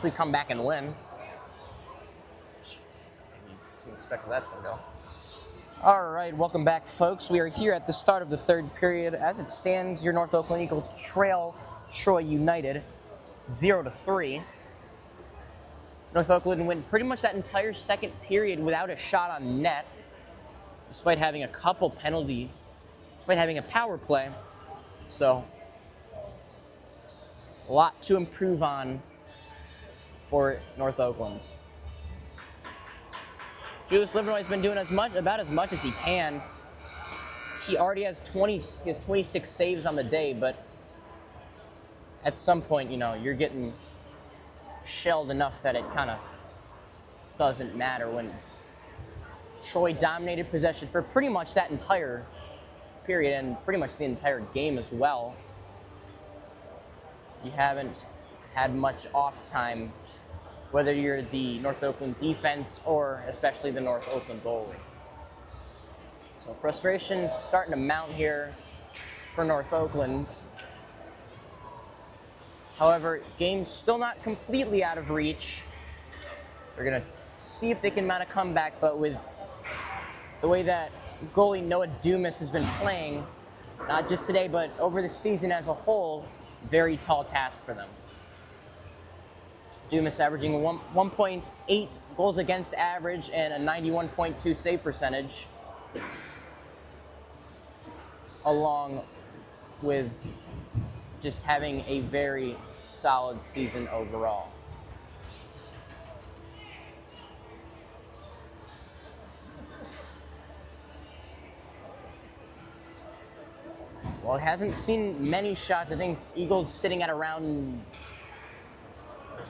We come back and win. Didn't expect where that's going to go. All right, welcome back, folks. We are here at the start of the third period. As it stands, your North Oakland Eagles trail Troy United 0-3. North Oakland went pretty much that entire second period without a shot on net, despite having a couple penalty, despite having a power play. So, a lot to improve on for North Oakland. Julius Livernoy has been doing about as much as he can. He already has 26 saves on the day, but at some point, you're getting shelled enough that it kind of doesn't matter. When Troy dominated possession for pretty much that entire period and pretty much the entire game as well, you haven't had much off time, whether you're the North Oakland defense or especially the North Oakland goalie. So frustration starting to mount here for North Oakland. However, game's still not completely out of reach. They're going to see if they can mount a comeback, but with the way that goalie Noah Dumas has been playing, not just today, but over the season as a whole, very tall task for them. Dumas averaging 1.8 goals against average and a 91.2 save percentage, along with just having a very solid season overall. Well, it hasn't seen many shots. I think Eagles sitting at around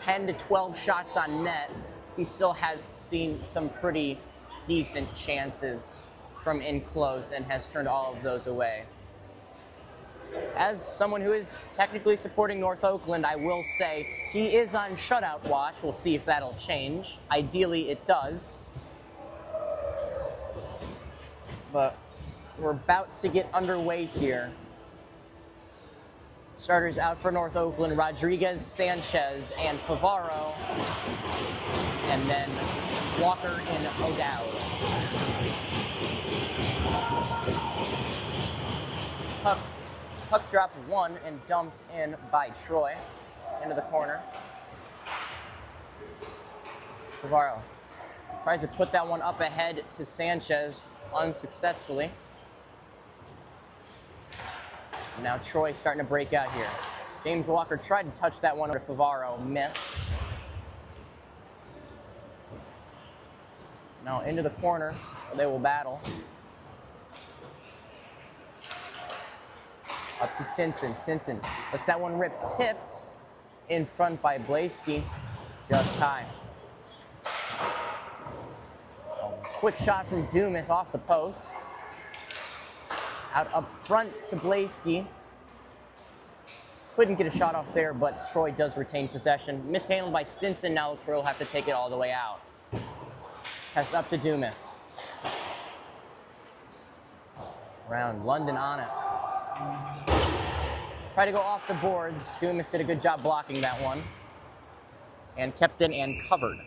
10 to 12 shots on net. He still has seen some pretty decent chances from in close and has turned all of those away. As someone who is technically supporting North Oakland, I will say he is on shutout watch. We'll see if that'll change. Ideally, it does. But we're about to get underway here. Starters out for North Oakland: Rodriguez, Sanchez, and Favaro. And then Walker and O'Dowd. Puck drop one and dumped in by Troy into the corner. Favaro tries to put that one up ahead to Sanchez unsuccessfully. Now Troy starting to break out here. James Walker tried to touch that one over to Favaro, missed. Now into the corner, they will battle. Up to Stinson. Stinson lets that one rip, tipped in front by Blaski, just high. Quick shot from Dumas off the post. Out up front to Blaski. Couldn't get a shot off there, but Troy does retain possession. Mishandled by Stinson. Now Troy will have to take it all the way out. Pass up to Dumas. Around London on it. Try to go off the boards. Dumas did a good job blocking that one. And kept it and covered.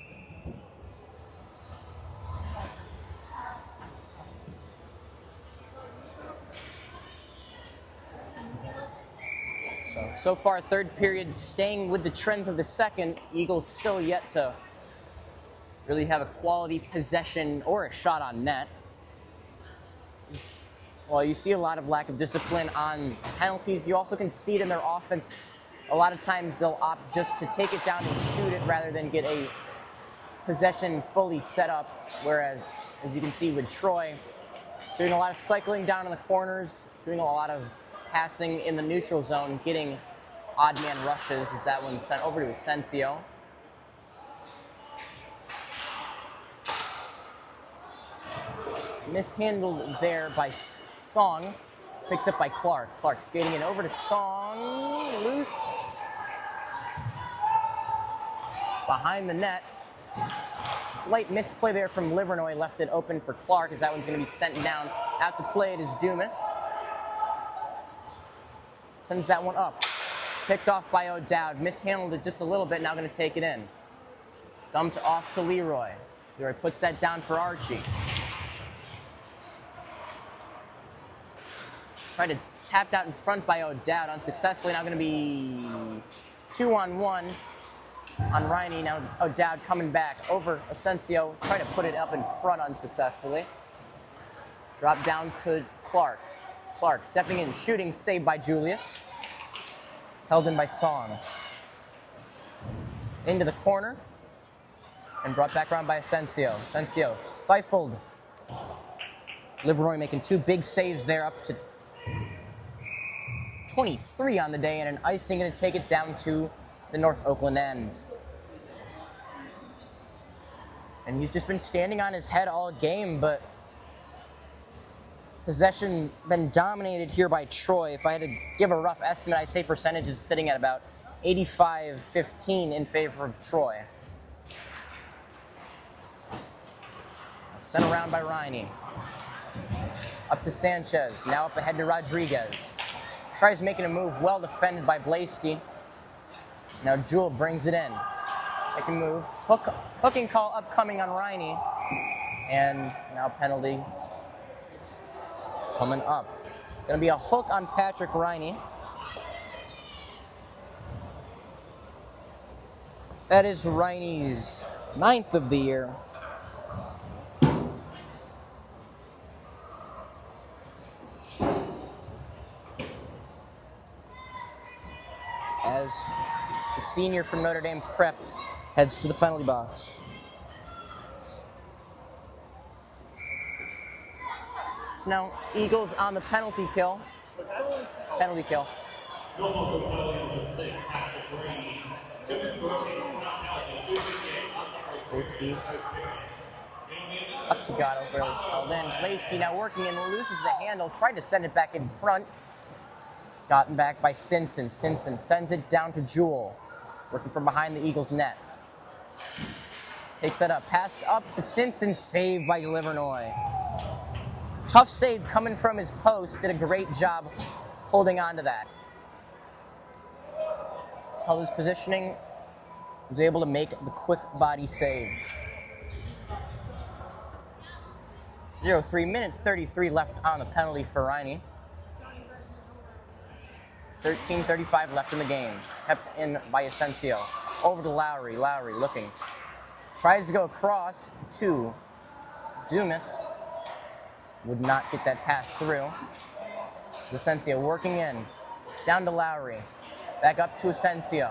So far, third period staying with the trends of the second. Eagles still yet to really have a quality possession or a shot on net. Well, you see a lot of lack of discipline on penalties. You also can see it in their offense. A lot of times they'll opt just to take it down and shoot it rather than get a possession fully set up. Whereas, as you can see with Troy, doing a lot of cycling down in the corners, doing a lot of passing in the neutral zone, getting odd man rushes, as that one sent over to Asensio. Mishandled there by Song, picked up by Clark. Clark skating it over to Song, loose. Behind the net. Slight misplay there from Livernoy, left it open for Clark, as that one's going to be sent down. Out to play it is Dumas. Sends that one up. Picked off by O'Dowd. Mishandled it just a little bit. Now going to take it in. Dumped off to Leroy. Leroy puts that down for Archie. Tried to tap out in front by O'Dowd unsuccessfully. Now going to be 2-on-1 on Riney. Now O'Dowd coming back over Asensio. Trying to put it up in front unsuccessfully. Drop down to Clark. Clark stepping in, shooting, saved by Julius. Held in by Song. Into the corner. And brought back around by Asensio. Asensio stifled. Leroy making 2 big saves there, up to 23 on the day, and an icing going to take it down to the North Oakland end. And he's just been standing on his head all game, but possession been dominated here by Troy. If I had to give a rough estimate, I'd say percentage is sitting at about 85-15 in favor of Troy. Sent around by Riney. Up to Sanchez, now up ahead to Rodriguez. Tries making a move, well defended by Blaski. Now Jewell brings it in. Making move, hooking call upcoming on Riney. And now penalty coming up. Gonna be a hook on Patrick Riney. That is Riney's 9th of the year. As the senior from Notre Dame Prep heads to the penalty box. So now Eagles on the penalty kill. Penalty kill. Blaski. Up to Gatto, barely held in. Blaski now working and loses the handle. Tried to send it back in front. Gotten back by Stinson. Stinson sends it down to Jewell. Working from behind the Eagles' net. Takes that up. Passed up to Stinson. Saved by Livernois. Tough save coming from his post. Did a great job holding on to that. Held his positioning. Was able to make the quick body save. 0-3, minute 33 left on the penalty for Riney. 13:35 left in the game. Kept in by Asensio. Over to Lowry. Lowry looking. Tries to go across to Dumas. Would not get that pass through. Asensio working in. Down to Lowry. Back up to Asensio.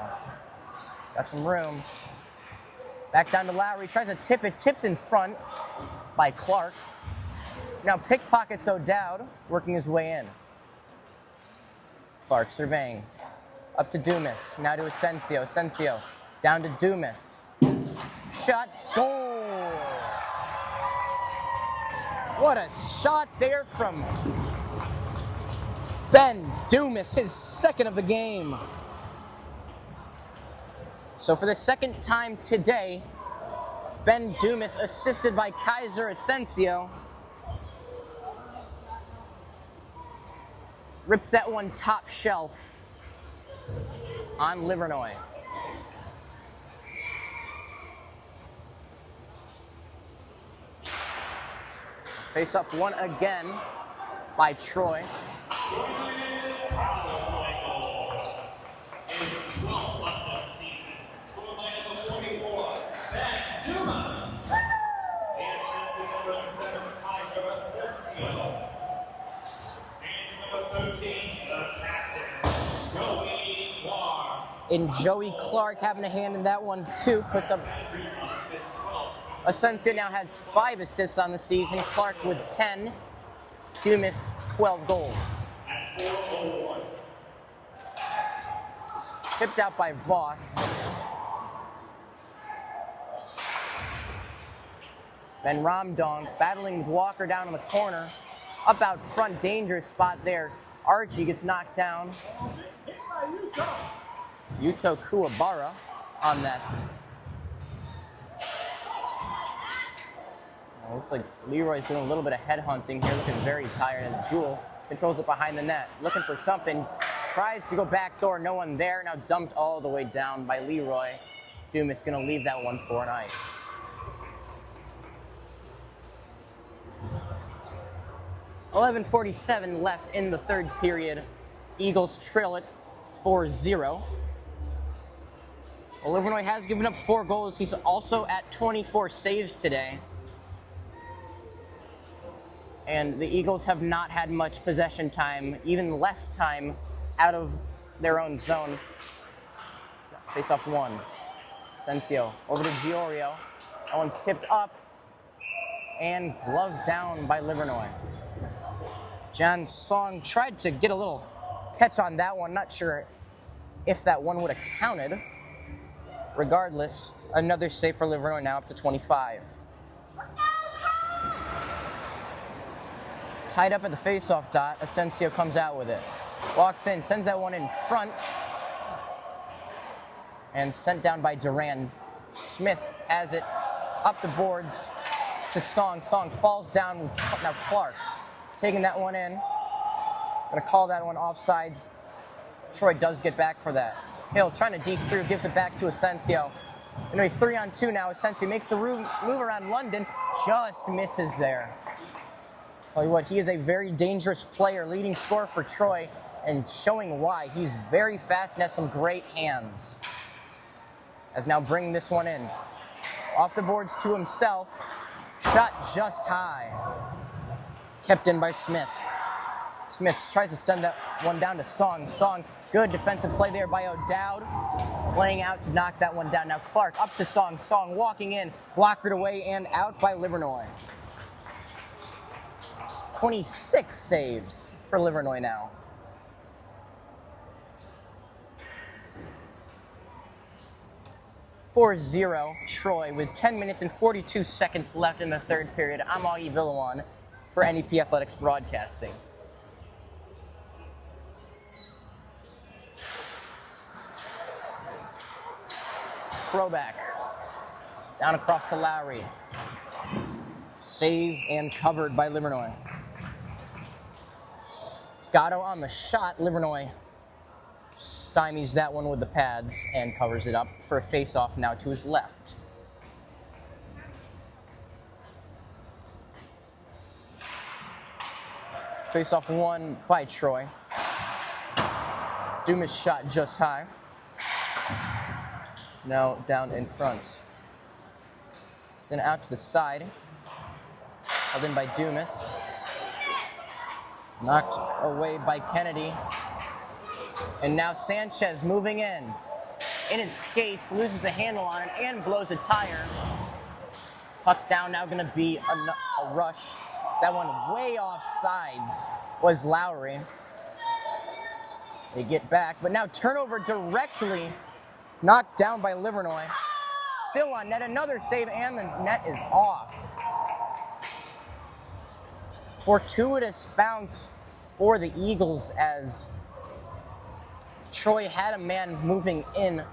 Got some room. Back down to Lowry. Tries to tip it. Tipped in front by Clark. Now pickpockets O'Dowd. Working his way in. Clark surveying. Up to Dumas. Now to Asensio. Asensio. Down to Dumas. Shot, score! What a shot there from Ben Dumas, his 2nd of the game. So for the 2nd time today, Ben Dumas, assisted by Kaiser Asensio, rips that one top shelf on Livernois. Face off one again by Troy. And Joey Clark having a hand in that one too. Puts up. Asensio now has 5 assists on the season. Clark with 10. Dumas 12 goals. Tipped out by Voss. Then Ramdonk battling with Walker down in the corner. Up out front, dangerous spot there. Archie gets knocked down. Yuto Kuwabara on that. Looks like Leroy's doing a little bit of head hunting here, looking very tired as Jewell controls it behind the net. Looking for something, tries to go back door, no one there. Now dumped all the way down by Leroy. Dumas gonna leave that one for an ice. .11:47 left in the third period. Eagles trail it 4-0. Well, Illinois has given up 4 goals. He's also at 24 saves today. And the Eagles have not had much possession time, even less time out of their own zone. Face off 1. Asensio over to Giorio. That one's tipped up and gloved down by Livernois. John Song tried to get a little catch on that one. Not sure if that one would have counted. Regardless, another save for Livernois, now up to 25. Tied up at the face-off dot, Asensio comes out with it. Walks in, sends that one in front. And sent down by Duran. Smith has it up the boards to Song. Song falls down with now Clark taking that one in. Gonna call that one offsides. Troy does get back for that. Hill trying to deke through, gives it back to Asensio. Anyway, 3-on-2 now. Asensio makes a move around London, just misses there. Tell you what, he is a very dangerous player, leading scorer for Troy, and showing why. He's very fast and has some great hands. As now bringing this one in. Off the boards to himself. Shot just high. Kept in by Smith. Smith tries to send that one down to Song. Song, good defensive play there by O'Dowd. Playing out to knock that one down. Now Clark up to Song. Song walking in, blockered away and out by Livernois. 26 saves for Livernois now. .40 Troy with 10 minutes and 42 seconds left in the third period. I'm Augie Villawan for NEP Athletics Broadcasting. Throwback. Down across to Lowry. Saved and covered by Livernois. Gatto on the shot. Livernois stymies that one with the pads and covers it up for a face-off now to his left. Face-off won by Troy. Dumas shot just high. Now down in front. Sent out to the side. Held in by Dumas. Knocked away by Kennedy. And now Sanchez moving in. In his skates, loses the handle on it and blows a tire. Puck down, now gonna be a rush. That one way off sides was Lowry. They get back, but now turnover directly knocked down by Livernois. Still on net, another save, and the net is off. Fortuitous bounce for the Eagles as Troy had a man moving in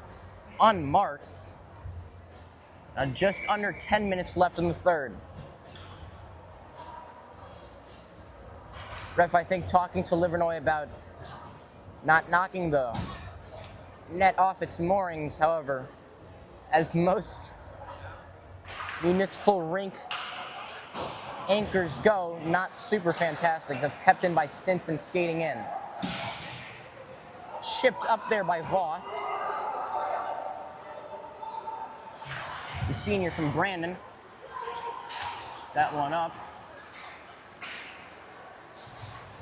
unmarked. Just under 10 minutes left in the third. Ref, I think, talking to Livernois about not knocking the net off its moorings, however, as most municipal rink anchors go, not super fantastic. That's kept in by Stinson skating in. Chipped up there by Voss. The senior from Brandon. That one up.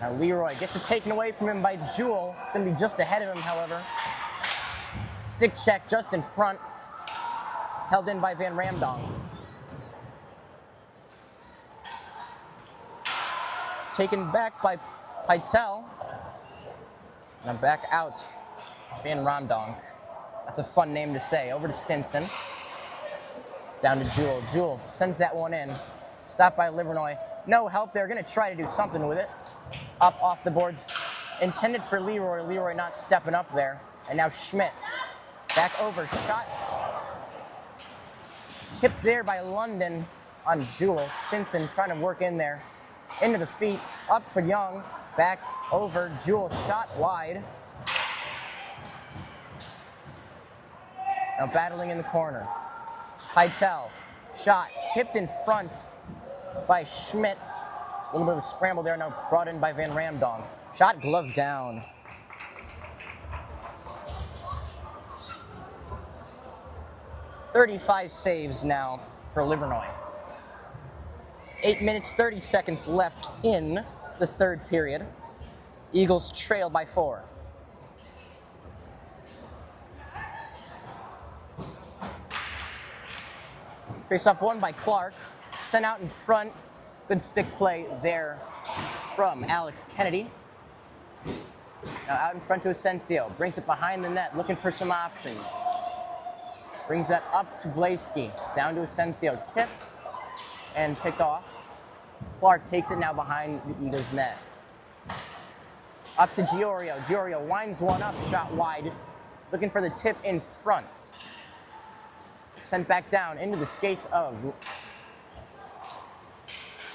Now Leroy gets it taken away from him by Jewell. Gonna be just ahead of him, however. Stick check just in front. Held in by Van Ramdonk. Taken back by Pytel. And back out. Van Ramdonk. That's a fun name to say. Over to Stinson. Down to Jewell. Jewell sends that one in. Stopped by Livernois. No help there. Going to try to do something with it. Up off the boards. Intended for Leroy. Leroy not stepping up there. And now Schmidt. Back over. Shot. Tipped there by London on Jewell. Stinson trying to work in there. Into the feet. Up to Young. Back over. Jewell shot wide. Now battling in the corner. Heitel, shot tipped in front by Schmidt. A little bit of a scramble there, now brought in by Van Ramdong. Shot glove down. 35 saves now for Livernois. 8 minutes, 30 seconds left in the third period. Eagles trail by 4. Face-off won by Clark. Sent out in front. Good stick play there from Alex Kennedy. Now out in front to Asensio. Brings it behind the net, looking for some options. Brings that up to Blaski. Down to Asensio. Tips and picked off. Clark takes it now behind the Eagles' net. Up to Giorio. Giorio winds one up, shot wide. Looking for the tip in front. Sent back down into the skates of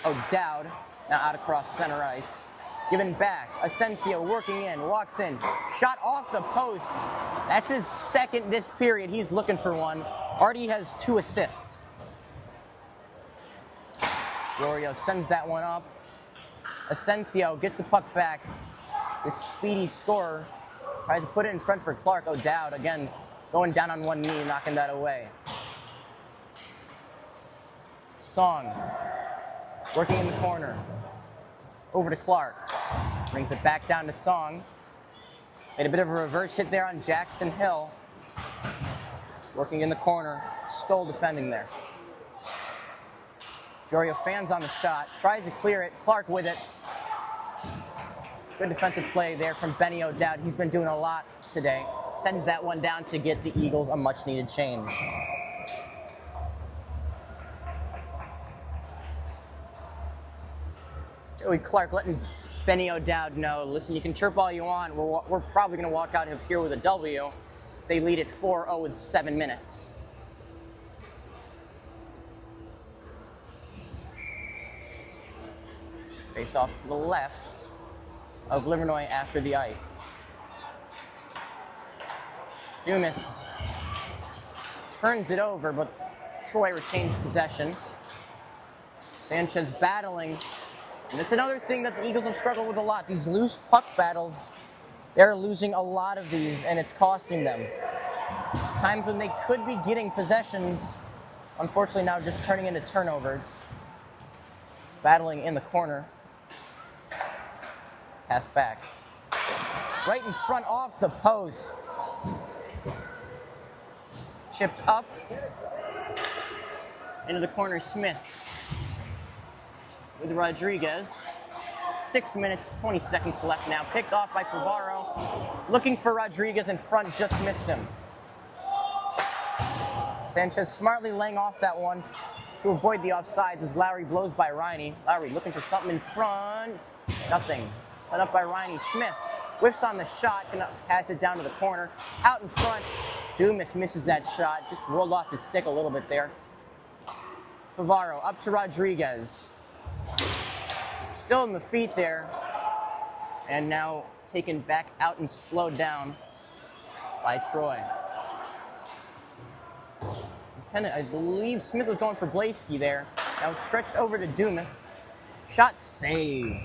O'Dowd. Now out across center ice. Given back. Asensio working in, walks in. Shot off the post. That's his second this period. He's looking for one. Already has 2 assists. Giorio sends that one up. Asensio gets the puck back. This speedy scorer tries to put it in front for Clark. O'Dowd again going down on one knee, knocking that away. Song working in the corner. Over to Clark. Brings it back down to Song. Made a bit of a reverse hit there on Jackson Hill. Working in the corner. Stoll defending there. Giorio fans on the shot. Tries to clear it. Clark with it. Good defensive play there from Benny O'Dowd. He's been doing a lot today. Sends that one down to get the Eagles a much-needed change. Joey Clark letting Benny O'Dowd know, listen, you can chirp all you want. We're probably going to walk out of here with a W. They lead at 4-0 with 7 minutes. Face off to the left of Livernois after the ice. Dumas turns it over, but Troy retains possession. Sanchez battling. And it's another thing that the Eagles have struggled with a lot. These loose puck battles, they're losing a lot of these, and it's costing them. Times when they could be getting possessions, unfortunately now just turning into turnovers. Battling in the corner. Pass back. Right in front off the post. Chipped up. Into the corner, Smith. With Rodriguez. 6 minutes, 20 seconds left now. Picked off by Favaro. Looking for Rodriguez in front, just missed him. Sanchez smartly laying off that one to avoid the offsides as Lowry blows by Riney. Lowry looking for something in front. Nothing. Set up by Riney. Smith whiffs on the shot, gonna pass it down to the corner. Out in front. Dumas misses that shot. Just rolled off the stick a little bit there. Favaro up to Rodriguez. Still in the feet there. And now taken back out and slowed down by Troy. Lieutenant, I believe Smith was going for Blaski there. Now it's stretched over to Dumas. Shot save.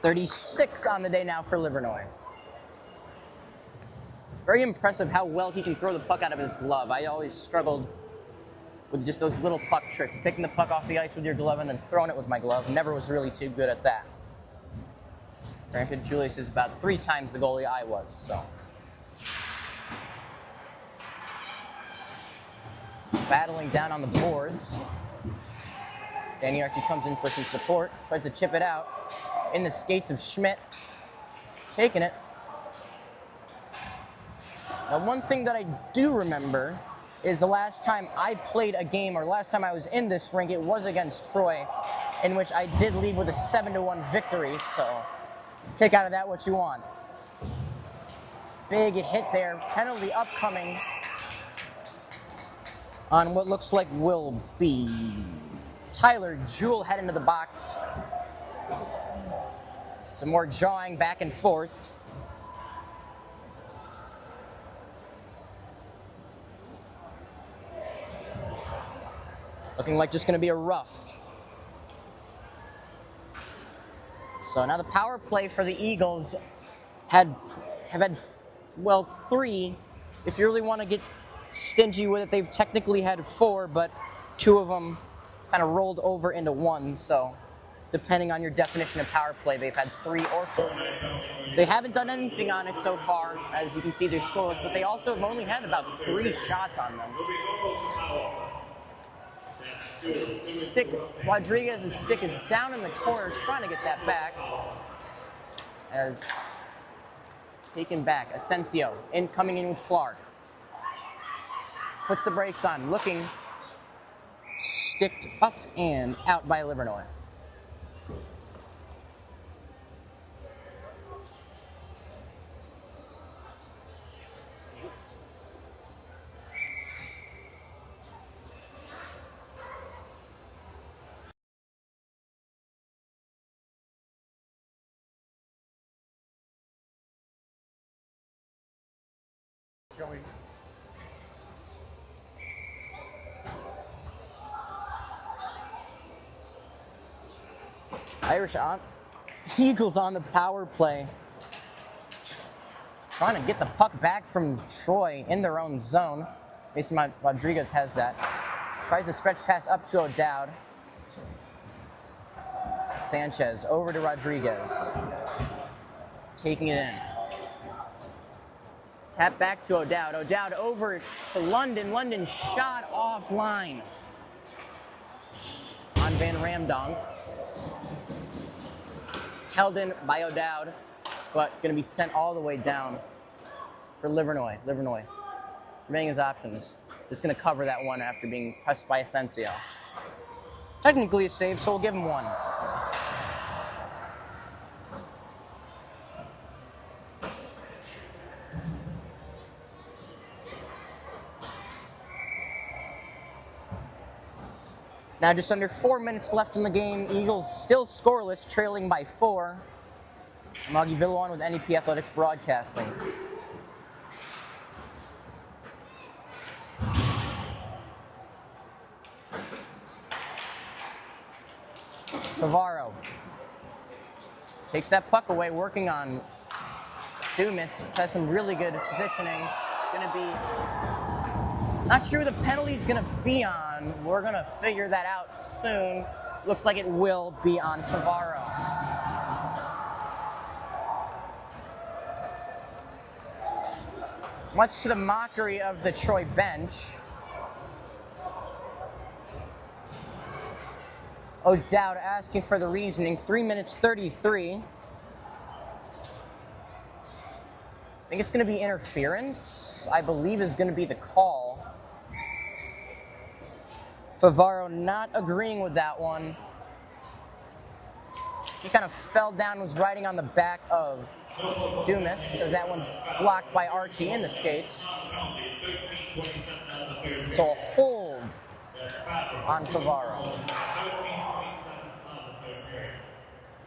36 on the day now for Livernois. Very impressive how well he can throw the puck out of his glove. I always struggled with just those little puck tricks. Picking the puck off the ice with your glove and then throwing it with my glove. Never was really too good at that. Granted, Julius is about 3 times the goalie I was, so. Battling down on the boards. Danny Archie comes in for some support. Tries to chip it out. In the skates of Schmidt. Taking it. Now, one thing that I do remember is the last time I played a game, or last time I was in this rink, it was against Troy, in which I did leave with a 7-1 victory, so take out of that what you want. Big hit there. Penalty upcoming on what looks like will be Tyler Jewell head into the box. Some more jawing back and forth. Looking like just going to be a rough. So now the power play for the Eagles have had, well, 3. If you really want to get stingy with it, they've technically had 4, but 2 of them kind of rolled over into 1. So depending on your definition of power play, they've had 3 or 4. They haven't done anything on it so far. As you can see, they're scoreless, but they also have only had about 3 shots on them. Rodriguez's stick is down in the corner, trying to get that back. As taken back, Asensio coming in with Clark. Puts the brakes on, looking, sticked up and out by Livernois. Joey. Irish on. Eagles on the power play. Trying to get the puck back from Troy in their own zone. Mason Rodriguez has that. Tries to stretch pass up to O'Dowd. Sanchez over to Rodriguez. Taking it in. Tap back to O'Dowd. O'Dowd over to London. London shot offline on Van Ramdonk. Held in by O'Dowd, but going to be sent all the way down for Livernois. Livernois surveying his options. Just going to cover that one after being pressed by Asensio. Technically a save, so we'll give him 1. Now just under 4 minutes left in the game. Eagles still scoreless, trailing by 4. I'm Augie Villawan with NEP Athletics Broadcasting. Favaro takes that puck away, working on Dumas. Has some really good positioning. Going to be... Not sure who the penalty's going to be on. We're going to figure that out soon. Looks like it will be on Favaro. Much to the mockery of the Troy bench. O'Dowd asking for the reasoning. 3 minutes 33. I think it's going to be interference, I believe is going to be the call. Favaro not agreeing with that one. He kind of fell down, was riding on the back of Dumas, as that one's blocked by Archie in the skates. So a hold on Favaro.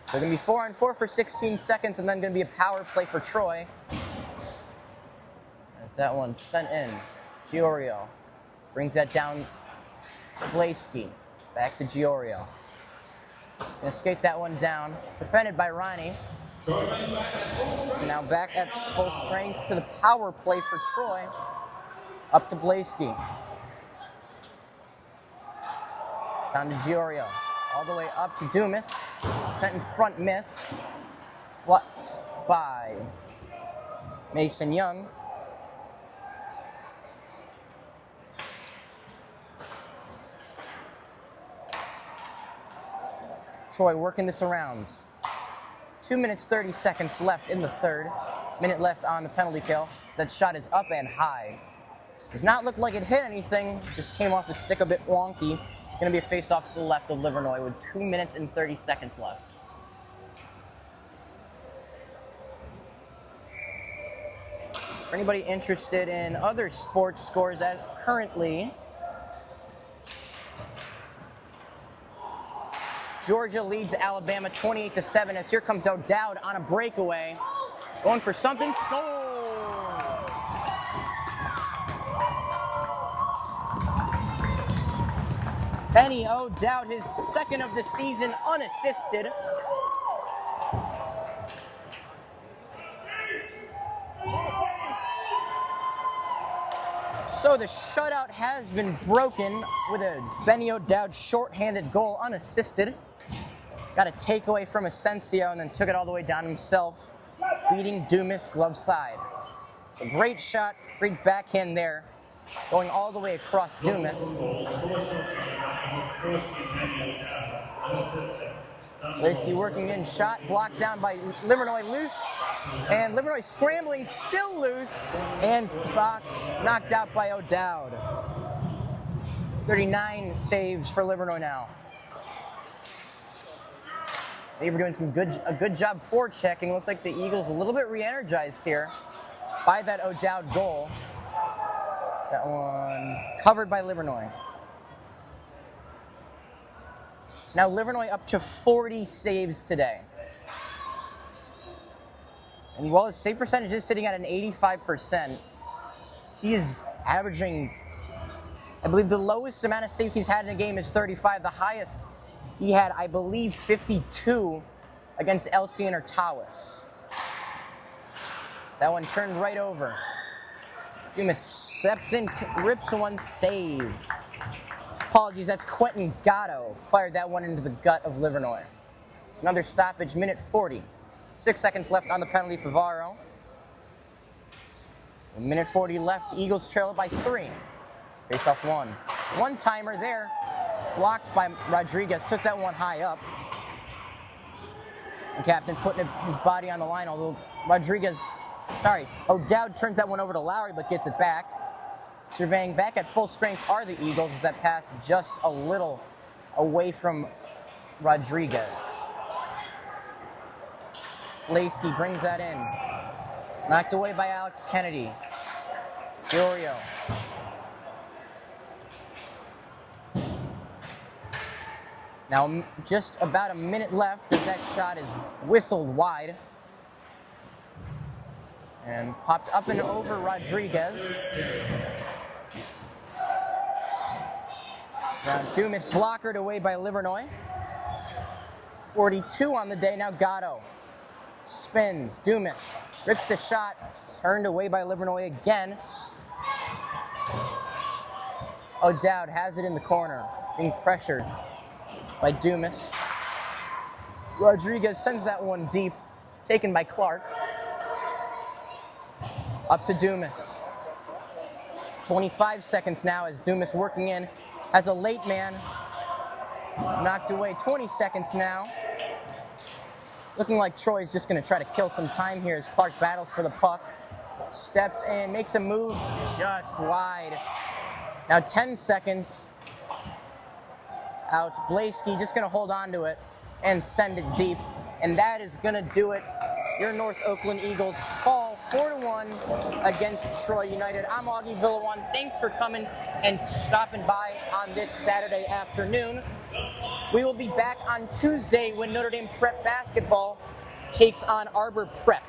So going to be 4-on-4 for 16 seconds, and then going to be a power play for Troy. As that one sent in. Giorio brings that down to Blaski. Back to Giorio. Gonna skate that one down. Defended by Ronnie. So now back at full strength to the power play for Troy. Up to Blaski. Down to Giorio. All the way up to Dumas. Sent in front, missed. Blocked by Mason Young. Troy working this around. 2 minutes 30 seconds left in the third. Minute left on the penalty kill. That shot is up and high. Does not look like it hit anything. Just came off the stick a bit wonky. Going to be a face-off to the left of Livernois with 2 minutes and 30 seconds left. For anybody interested in other sports scores currently, Georgia leads Alabama 28-7 as here comes O'Dowd on a breakaway. Going for something, scores! Benny O'Dowd, his second of the season, unassisted. So the shutout has been broken with a Benny O'Dowd shorthanded goal, unassisted. Got a takeaway from Asensio and then took it all the way down himself, beating Dumas glove side. So great shot, great backhand there, going all the way across Dumas. Leski working in, shot blocked down by Livernoy, loose, and Livernoy scrambling, still loose, and knocked out by O'Dowd. 39 saves for Livernoy now. Xavier doing a good job forechecking. Looks like the Eagles a little bit re-energized here by that O'Dowd goal. That one covered by Livernoy. So now Livernoy up to 40 saves today. And while his save percentage is sitting at an 85%, he is averaging, I believe the lowest amount of saves he's had in a game is 35. The highest he had, I believe, 52 against LC and Tawas. That one turned right over. Dumas steps in, rips one, save. Apologies, that's Quentin Gatto. Fired that one into the gut of Livernoy. It's another stoppage, minute 40. 6 seconds left on the penalty for Varro. A minute 40 left, Eagles trail by 3. Face off one. One timer there, blocked by Rodriguez, took that one high up. The captain putting his body on the line, although O'Dowd turns that one over to Lowry, but gets it back. Surveying back at full strength are the Eagles as that pass just a little away from Rodriguez. Leski brings that in. Knocked away by Alex Kennedy. Giorio. Now just about a minute left as that shot is whistled wide. And popped up and over Rodriguez. Now Dumas blockered away by Livernoy. 42 on the day, now Gatto. Spins, Dumas rips the shot, turned away by Livernoy again. O'Dowd has it in the corner, being pressured by Dumas. Rodriguez sends that one deep, taken by Clark. Up to Dumas. 25 seconds now as Dumas working in, has a late man, knocked away. 20 seconds now. Looking like Troy's just going to try to kill some time here as Clark battles for the puck. Steps in, makes a move just wide. Now 10 seconds out. Blaski just going to hold on to it and send it deep. And that is going to do it. Your North Oakland Eagles fall 4-1 against Troy United. I'm Augie Villawan. Thanks for coming and stopping by on this Saturday afternoon. We will be back on Tuesday when Notre Dame Prep basketball takes on Arbor Prep.